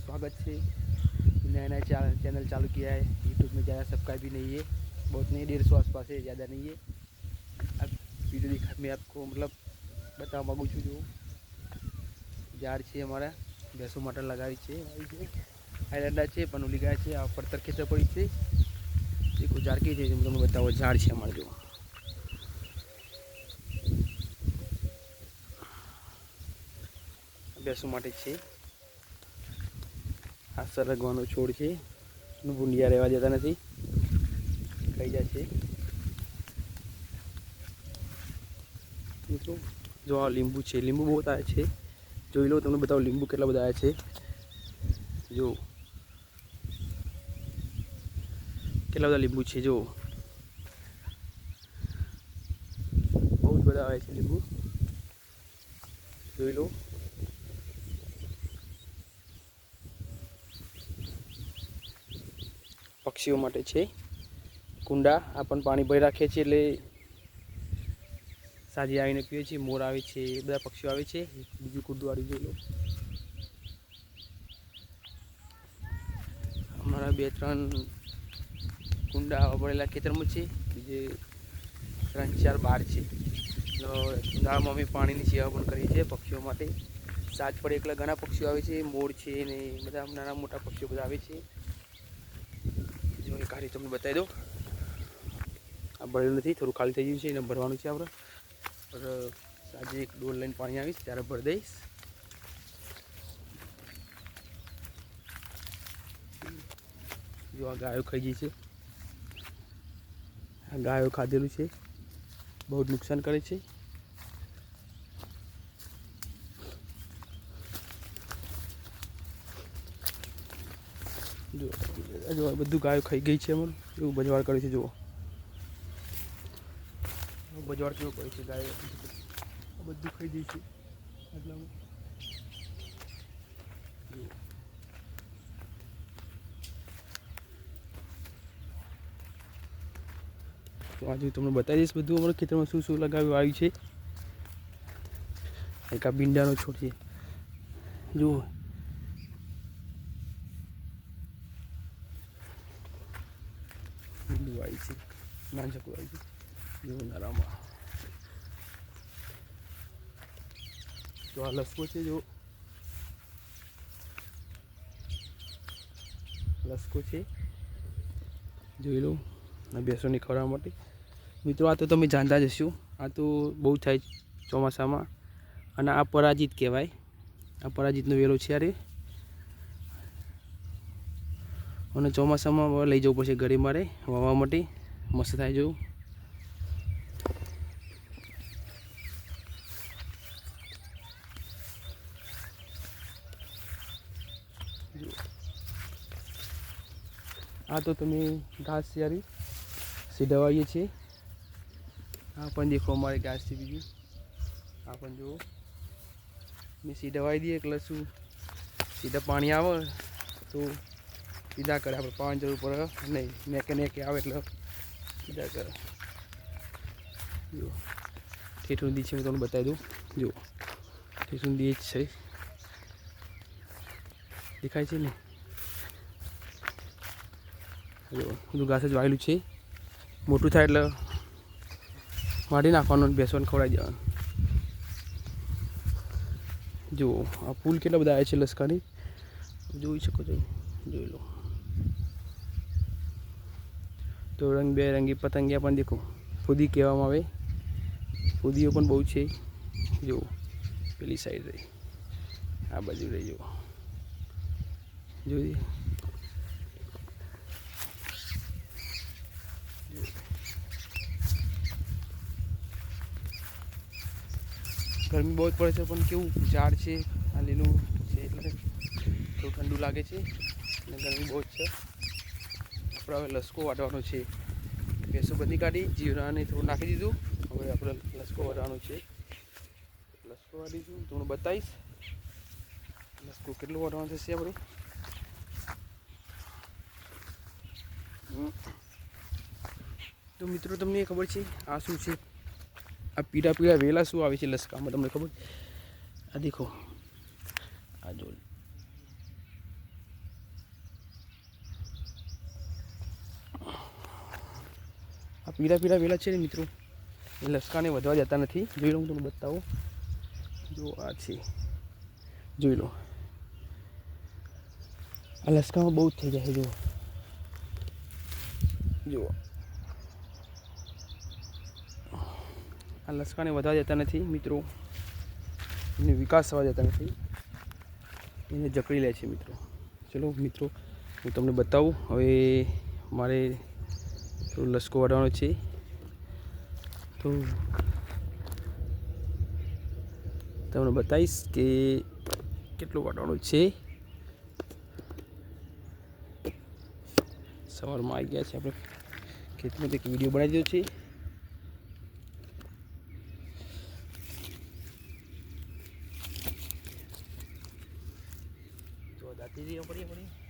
स्वागत है। नया नया चैनल चालू किया है यूट्यूब में। ज़्यादा सब्सक्राइब भी नहीं है, बहुत नहीं, 150 आसपास है, ज़्यादा नहीं है। अब वीडियो दिखा मैं आपको मतलब बता माँगू छूँ। जो ઝાડ છે અમારા ભેંસો માટે લગાવી છે, આવી છે આઈલેન્ડા છે, પનોલી ગાય છે, આ પડતર ખેતર પડી છે। દેખો ઝાડ કે છે, તમને બતાવો ઝાડ છે અમારે જો ભેંસો માટે છે। આ સરગવાનો છોડ છે, ભૂંડિયા રહેવા દેતા નથી, ખાઈ જાય છે। મિત્રો જો આ લીંબુ છે, લીંબુ બહુ આવ્યા છે, જોઈ લો, તમને બતાવો લીંબુ કેટલા બધા આવ્યા છે। જો કેટલા બધા લીંબુ છે, જો બહુ જ બધા આવે છે લીંબુ, જોઈ લો। પક્ષીઓ માટે છે કુંડા, આ પણ પાણી ભરી રાખીએ છીએ એટલે સાંજે આવીને પીએ છીએ। મોર આવે છે, બધા પક્ષીઓ આવે છે। બીજું કુંડું વાળી જોઈ લો। અમારા 2-3 કુંડા પડેલા ખેતરમાં છે, બીજે 3-4 બહાર છે। તો ગામમાં અમે પાણીની સેવા પણ કરીએ છીએ પક્ષીઓ માટે। સાંજ પડે એટલે ઘણા પક્ષીઓ આવે છે, મોર છે ને બધા નાના મોટા પક્ષીઓ બધા આવે છે। જો એક ખાલી તમને બતાવી દો, આ ભરેલું નથી, થોડું ખાલી થઈ ગયું છે, એને ભરવાનું છે આપણે। पर साजे एक डोल लाइन पानी आवीश त्यारे भर दईश। जो आ गायो खाई गई है, आ गायो खाधेलू है, बहुत नुकसान करे छे। जो जो बधु गायो खाई गई है, अमर एवं बजवाड़ करे छे। जो बजवाड़ केवो करे छे, गाय बधु खाई गई है। तो आज तुमने बताई दईश बधु अमर खेतर में शू लगाव्युं आव्युं छे। एक आ भींडानो छोड़ छे, जो भींडू आई छे, नानचकू आई छे, जो नारामा। तो आ लसको छे, जो लसको छे, જોઈ લો, ભેંસોને ખવડાવવા માટે। મિત્રો આ તો તમે જાણતા જ હશો, આ તો બહુ થાય ચોમાસામાં, અને આ પરાજિત કહેવાય। આ પરાજિતનો વેલો છે યારે, અને ચોમાસામાં લઈ જવું પડશે ઘરે મારે વાવવા માટે, મસ્ત થાય। જો आ तो तुम्हें घास यारी सीधवाइए छे। अपन देखो हमारे घास से बीजू अपन जो मैं सीधवाई दिए એટલે શું सीधा पानी आवे तो सीधा करे, આપણે પાણી જરૂર પડે નહીં, મેકે આવે એટલે सीधा करे। जो ठेठुं दी छे, मैं તમને બતાવી દઉં। જો ठेठुं दी છે, દેખાય છે ને? બધું ઘાસ જ વાયેલું છે, મોટું થાય એટલે વાઢી નાખવાનું, બેસવાનું, ખવડાવી દેવાનું। જો આ ફૂલ કેટલા બધા આવ્યા છે લસકાની, જોઈ શકો છો, જોઈ લો। તો રંગબેરંગી પતંગિયા પણ દેખો, ફૂદી કહેવામાં આવે, ફૂદીઓ પણ બહુ છે। જો પેલી સાઈડ રહી, આ બાજુ રહી, જો જોઈ। गर्मी बहुत पड़े छे, पण केवुं झाड़ छे, आ लीलुं छे એટલે થોડું ઠંડુ લાગે છે, અને ગરમી બહુ છે। આપણે હવે લસકો વાટવાનો છે, ભેંસો બધી કાઢી, જીરાને થોડું નાખી દીધું, હવે આપણે લસકો વાટવાનો છે। લસકો વાટીશું, તમને બતાવીશ લસકો કેટલો વાટવાનો થશે આપણે। તો મિત્રો તમને ખબર છે આ શું છે? आ पीड़ा पीड़ा वेला शू आवे छे लसका में, तमने खबर? आ देखो, आ जो પીળા પીળા વેલા છે ને મિત્રો, એ લસકાને વધવા જતા નથી. જોઈ લો, હું તમને બતાવું. જો આ છે, જોઈ લો, આ લસકામાં બહુ જ થઈ જાય. જુઓ જુઓ, આ લસકાને વધવા જતા નથી મિત્રો, એને વિકાસ થવા જતા નથી, એને જકડી લે છે મિત્રો. ચલો મિત્રો, હું તમને બતાવું. હવે મારે થોડો લસકો વાળવાનો છે, તો તમને બતાવીશ કે કેટલું વાળવાનું છે. સવારમાં આવી ગયા છે આપણે ખેતમાં, એક વિડીયો બનાવી દીધો છે. તો દાંતી પડી